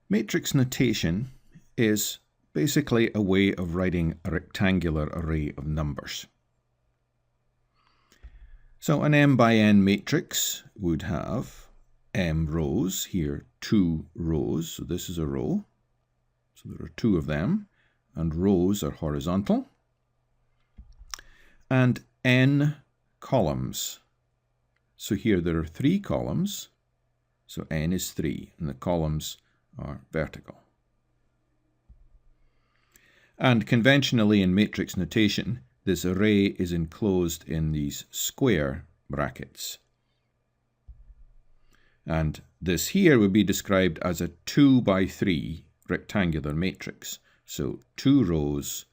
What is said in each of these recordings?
Matrix notation is basically a way of writing a rectangular array of numbers. So an m by n matrix would have m rows, here 2 rows, so this is a row, so there are 2 of them, and rows are horizontal, and n columns. So here there are 3 columns, so n is 3, and the columns are vertical. And conventionally in matrix notation, this array is enclosed in these square brackets. And this here would be described as a 2 by 3 rectangular matrix. So 2 rows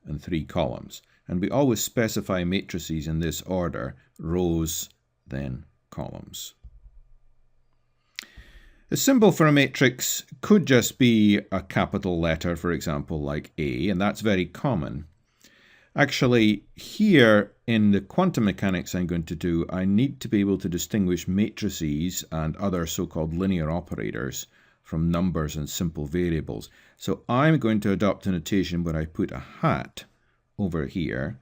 and 3 columns. And we always specify matrices in this order: rows, then columns. The symbol for a matrix could just be a capital letter, for example, like A, and that's very common. Actually, here in the quantum mechanics I'm going to do, I need to be able to distinguish matrices and other so-called linear operators from numbers and simple variables. So I'm going to adopt a notation where I put a hat over here,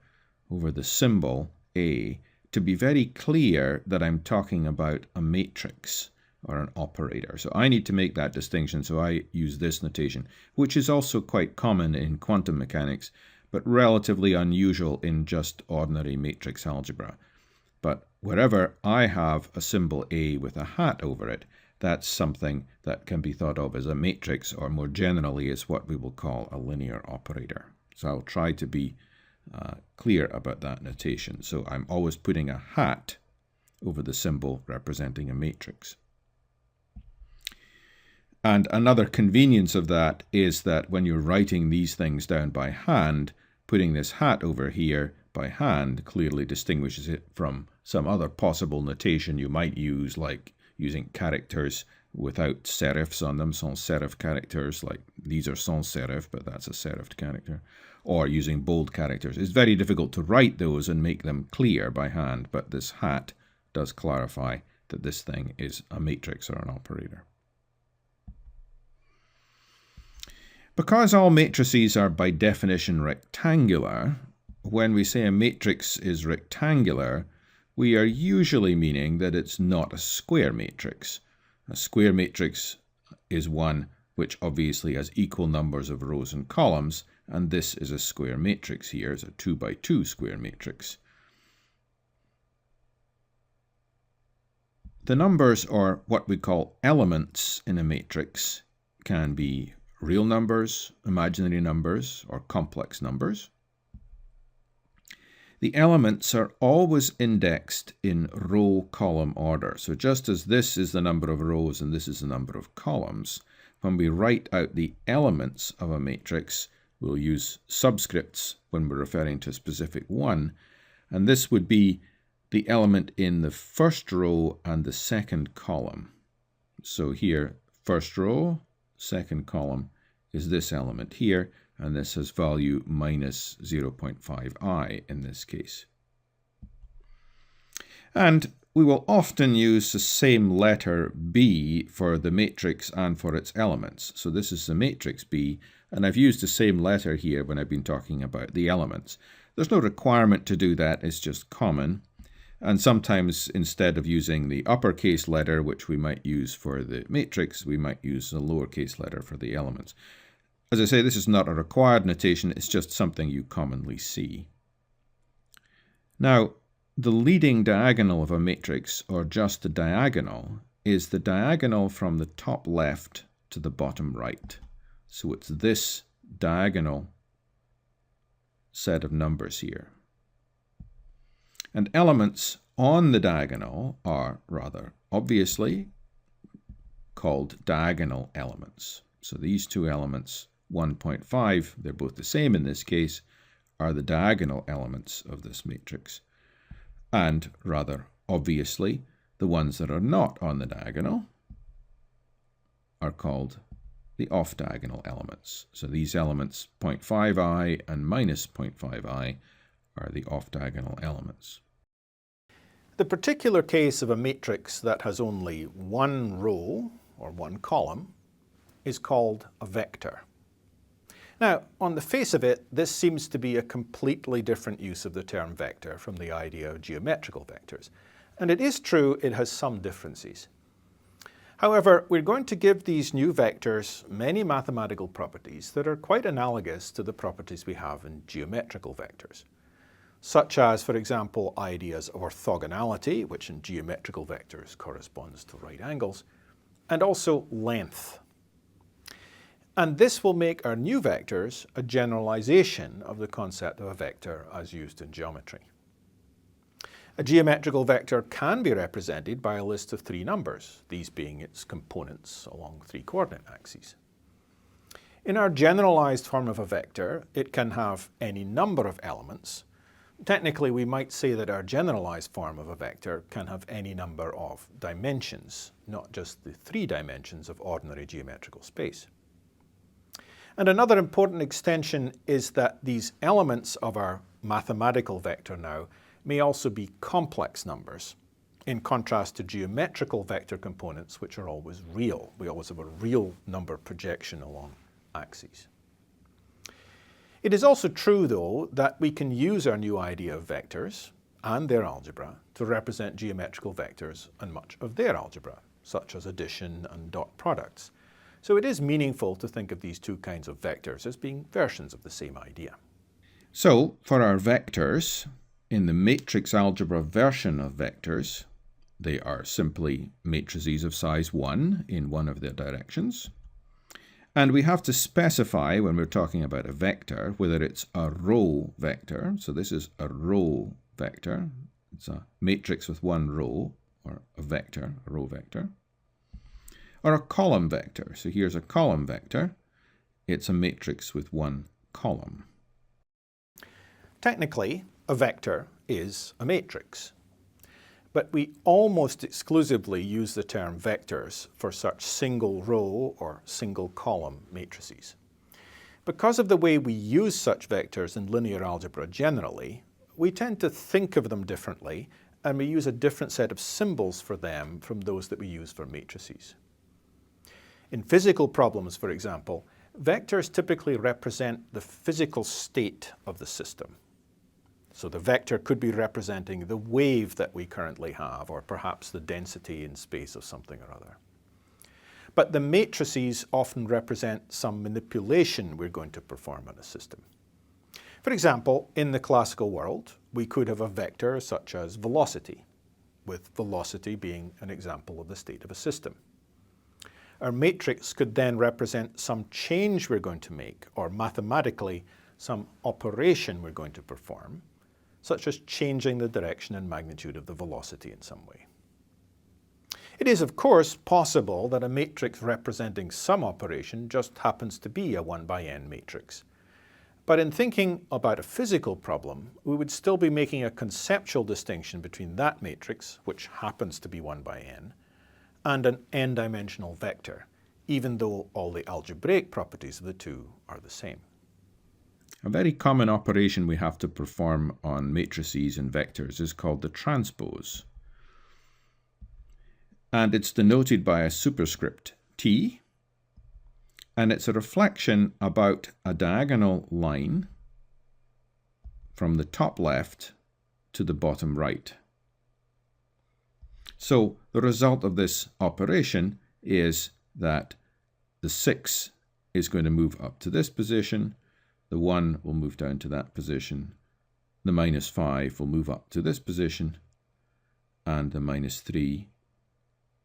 over the symbol A, to be very clear that I'm talking about a matrix or an operator. So I need to make that distinction, so I use this notation, which is also quite common in quantum mechanics, but relatively unusual in just ordinary matrix algebra. But wherever I have a symbol A with a hat over it, that's something that can be thought of as a matrix, or more generally is what we will call a linear operator. So I'll try to be clear about that notation. So I'm always putting a hat over the symbol representing a matrix. And another convenience of that is that when you're writing these things down by hand, putting this hat over here by hand clearly distinguishes it from some other possible notation you might use, like using characters without serifs on them, sans serif characters, like these are sans serif, but that's a serifed character, or using bold characters. It's very difficult to write those and make them clear by hand, but this hat does clarify that this thing is a matrix or an operator. Because all matrices are by definition rectangular, when we say a matrix is rectangular, we are usually meaning that it's not a square matrix. A square matrix is one which obviously has equal numbers of rows and columns, and this is a square matrix here. It's a 2 by 2 square matrix. The numbers, or what we call elements in a matrix, can be real numbers, imaginary numbers, or complex numbers. The elements are always indexed in row-column order. So just as this is the number of rows and this is the number of columns, when we write out the elements of a matrix, we'll use subscripts when we're referring to a specific one, and this would be the element in the first row and the second column. So here, first row, second column is this element here, and this has value minus 0.5i in this case. And we will often use the same letter B for the matrix and for its elements. So this is the matrix B, and I've used the same letter here when I've been talking about the elements. There's no requirement to do that, it's just common. And sometimes instead of using the uppercase letter, which we might use for the matrix, we might use the lowercase letter for the elements. As I say, this is not a required notation, it's just something you commonly see. Now, the leading diagonal of a matrix, or just the diagonal, is the diagonal from the top left to the bottom right. So it's this diagonal set of numbers here. And elements on the diagonal are rather obviously called diagonal elements. So these two elements, 1.5, they're both the same in this case, are the diagonal elements of this matrix. And rather obviously, the ones that are not on the diagonal are called the off-diagonal elements. So these elements 0.5i and minus 0.5i are the off-diagonal elements. The particular case of a matrix that has only one row or one column is called a vector. Now, on the face of it, this seems to be a completely different use of the term vector from the idea of geometrical vectors. And it is true it has some differences. However, we're going to give these new vectors many mathematical properties that are quite analogous to the properties we have in geometrical vectors, such as, for example, ideas of orthogonality, which in geometrical vectors corresponds to right angles, and also length. And this will make our new vectors a generalization of the concept of a vector as used in geometry. A geometrical vector can be represented by a list of three numbers, these being its components along three coordinate axes. In our generalized form of a vector, it can have any number of elements. Technically, we might say that our generalized form of a vector can have any number of dimensions, not just the three dimensions of ordinary geometrical space. And another important extension is that these elements of our mathematical vector now may also be complex numbers, in contrast to geometrical vector components, which are always real. We always have a real number projection along axes. It is also true, though, that we can use our new idea of vectors and their algebra to represent geometrical vectors and much of their algebra, such as addition and dot products. So it is meaningful to think of these two kinds of vectors as being versions of the same idea. So, for our vectors, in the matrix algebra version of vectors, they are simply matrices of size 1 in one of their directions. And we have to specify, when we're talking about a vector, whether it's a row vector. So this is a row vector. It's a matrix with one row, or a vector, a row vector. Or a column vector. So here's a column vector. It's a matrix with one column. Technically, a vector is a matrix. But we almost exclusively use the term vectors for such single row or single column matrices. Because of the way we use such vectors in linear algebra generally, we tend to think of them differently, and we use a different set of symbols for them from those that we use for matrices. In physical problems, for example, vectors typically represent the physical state of the system. So the vector could be representing the wave that we currently have, or perhaps the density in space of something or other. But the matrices often represent some manipulation we're going to perform on a system. For example, in the classical world, we could have a vector such as velocity, with velocity being an example of the state of a system. Our matrix could then represent some change we're going to make, or mathematically, some operation we're going to perform, such as changing the direction and magnitude of the velocity in some way. It is, of course, possible that a matrix representing some operation just happens to be a 1 by n matrix. But in thinking about a physical problem, we would still be making a conceptual distinction between that matrix, which happens to be 1 by n, and an n-dimensional vector, even though all the algebraic properties of the two are the same. A very common operation we have to perform on matrices and vectors is called the transpose. And it's denoted by a superscript t, and it's a reflection about a diagonal line from the top left to the bottom right. So the result of this operation is that the 6 is going to move up to this position, the 1 will move down to that position, the -5 will move up to this position, and the -3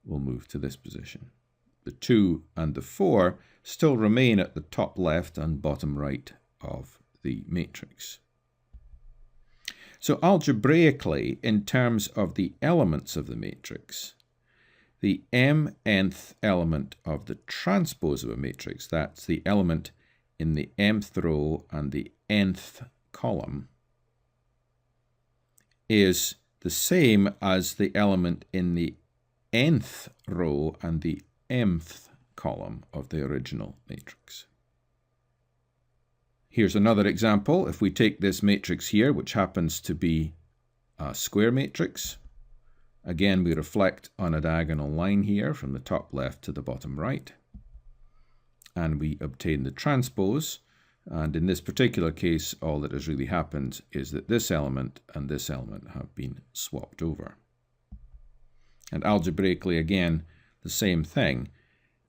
will move to this position. The 2 and the 4 still remain at the top left and bottom right of the matrix. So algebraically, in terms of the elements of the matrix, the mnth element of the transpose of a matrix, that's the element in the mth row and the nth column, is the same as the element in the nth row and the mth column of the original matrix. Here's another example. If we take this matrix here, which happens to be a square matrix, again we reflect on a diagonal line here from the top left to the bottom right, and we obtain the transpose. And in this particular case, all that has really happened is that this element and this element have been swapped over. And algebraically, again, the same thing.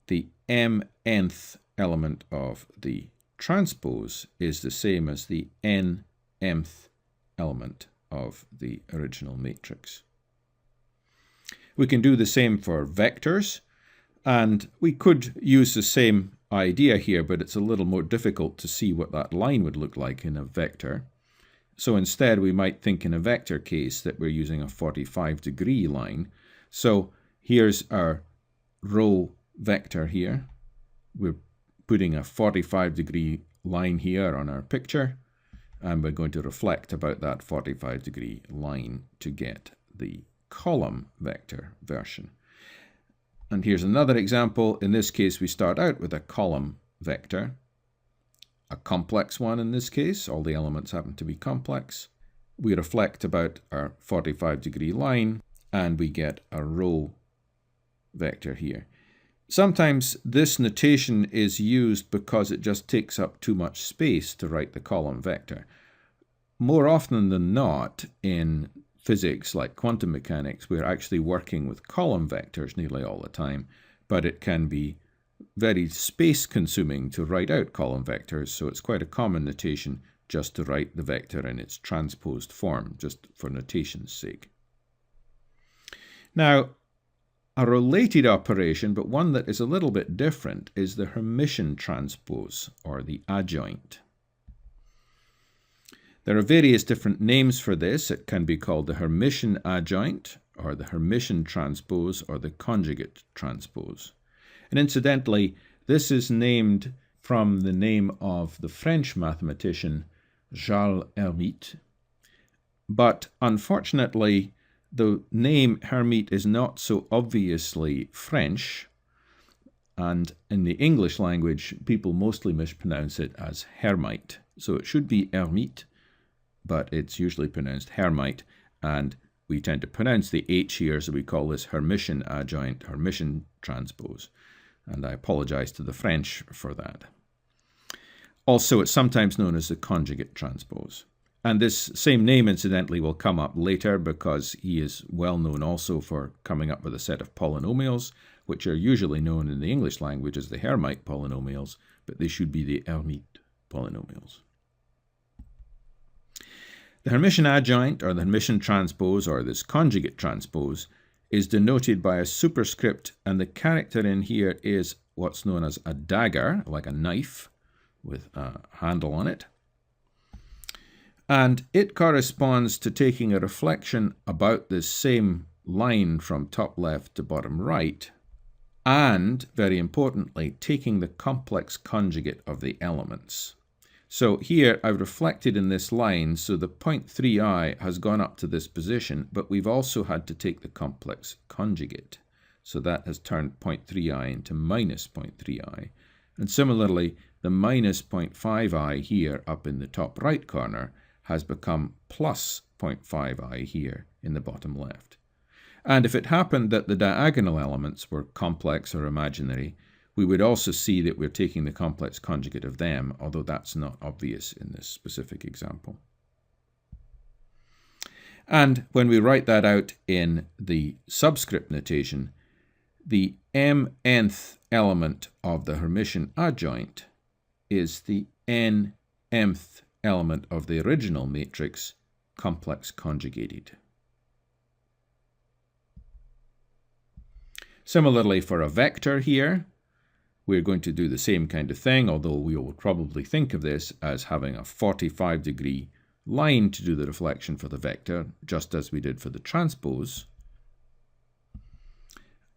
The mnth element of the transpose is the same as the nmth element of the original matrix. We can do the same for vectors, and we could use the same idea here, but it's a little more difficult to see what that line would look like in a vector. So instead, we might think in a vector case that we're using a 45-degree line. So here's our row vector here. We're putting a 45-degree line here on our picture, and we're going to reflect about that 45-degree line to get the column vector version. And here's another example. In this case, we start out with a column vector, a complex one in this case. All the elements happen to be complex. We reflect about our 45-degree line, and we get a row vector here. Sometimes this notation is used because it just takes up too much space to write the column vector. More often than not, in physics like quantum mechanics, we're actually working with column vectors nearly all the time, but it can be very space-consuming to write out column vectors, so it's quite a common notation just to write the vector in its transposed form, just for notation's sake. Now, a related operation, but one that is a little bit different, is the Hermitian transpose, or the adjoint. There are various different names for this. It can be called the Hermitian adjoint, or the Hermitian transpose, or the conjugate transpose. And incidentally, this is named from the name of the French mathematician Charles Hermite. But unfortunately, the name Hermite is not so obviously French, and in the English language, people mostly mispronounce it as Hermite. So it should be Hermite, but it's usually pronounced Hermite, and we tend to pronounce the H here, so we call this Hermitian adjoint, Hermitian transpose. And I apologize to the French for that. Also, it's sometimes known as the conjugate transpose. And this same name, incidentally, will come up later because he is well known also for coming up with a set of polynomials, which are usually known in the English language as the Hermite polynomials, but they should be the Hermite polynomials. The Hermitian adjoint, or the Hermitian transpose, or this conjugate transpose, is denoted by a superscript, and the character in here is what's known as a dagger, like a knife with a handle on it. And it corresponds to taking a reflection about this same line from top left to bottom right, and, very importantly, taking the complex conjugate of the elements. So here I've reflected in this line, so the point 3i has gone up to this position, but we've also had to take the complex conjugate. So that has turned point 3i into minus point 3i. And similarly, the minus 0.5i here up in the top right corner has become plus 0.5i here in the bottom left. And if it happened that the diagonal elements were complex or imaginary, we would also see that we're taking the complex conjugate of them, although that's not obvious in this specific example. And when we write that out in the subscript notation, the mnth element of the Hermitian adjoint is the nmth element of the original matrix, complex conjugated. Similarly, for a vector here, we're going to do the same kind of thing, although we will probably think of this as having a 45-degree line to do the reflection for the vector, just as we did for the transpose.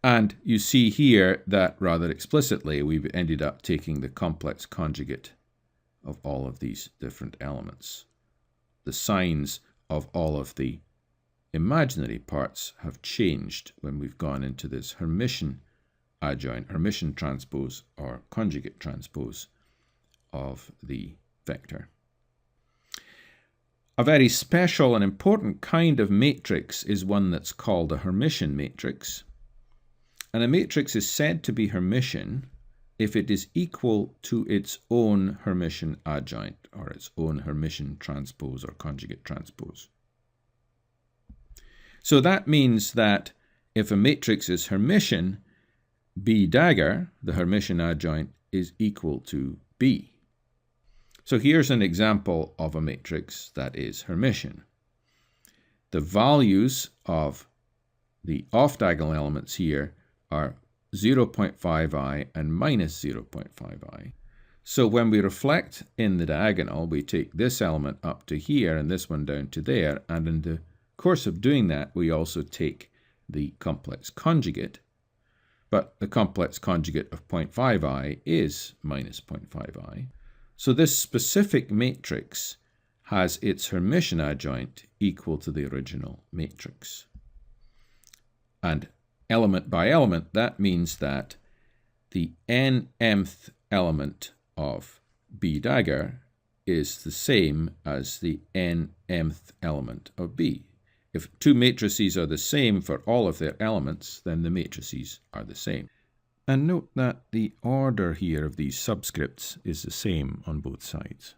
And you see here that rather explicitly we've ended up taking the complex conjugate of all of these different elements. The signs of all of the imaginary parts have changed when we've gone into this Hermitian adjoint, Hermitian transpose, or conjugate transpose of the vector. A very special and important kind of matrix is one that's called a Hermitian matrix. And a matrix is said to be Hermitian if it is equal to its own Hermitian adjoint, or its own Hermitian transpose or conjugate transpose. So that means that if a matrix is Hermitian, B dagger, the Hermitian adjoint, is equal to B. So here's an example of a matrix that is Hermitian. The values of the off-diagonal elements here are 0.5i and minus 0.5i. So when we reflect in the diagonal, we take this element up to here and this one down to there, and in the course of doing that, we also take the complex conjugate, but the complex conjugate of 0.5i is minus 0.5i. So this specific matrix has its Hermitian adjoint equal to the original matrix. And element by element, that means that the nth element of B dagger is the same as the nth element of B. If two matrices are the same for all of their elements, then the matrices are the same. And note that the order here of these subscripts is the same on both sides.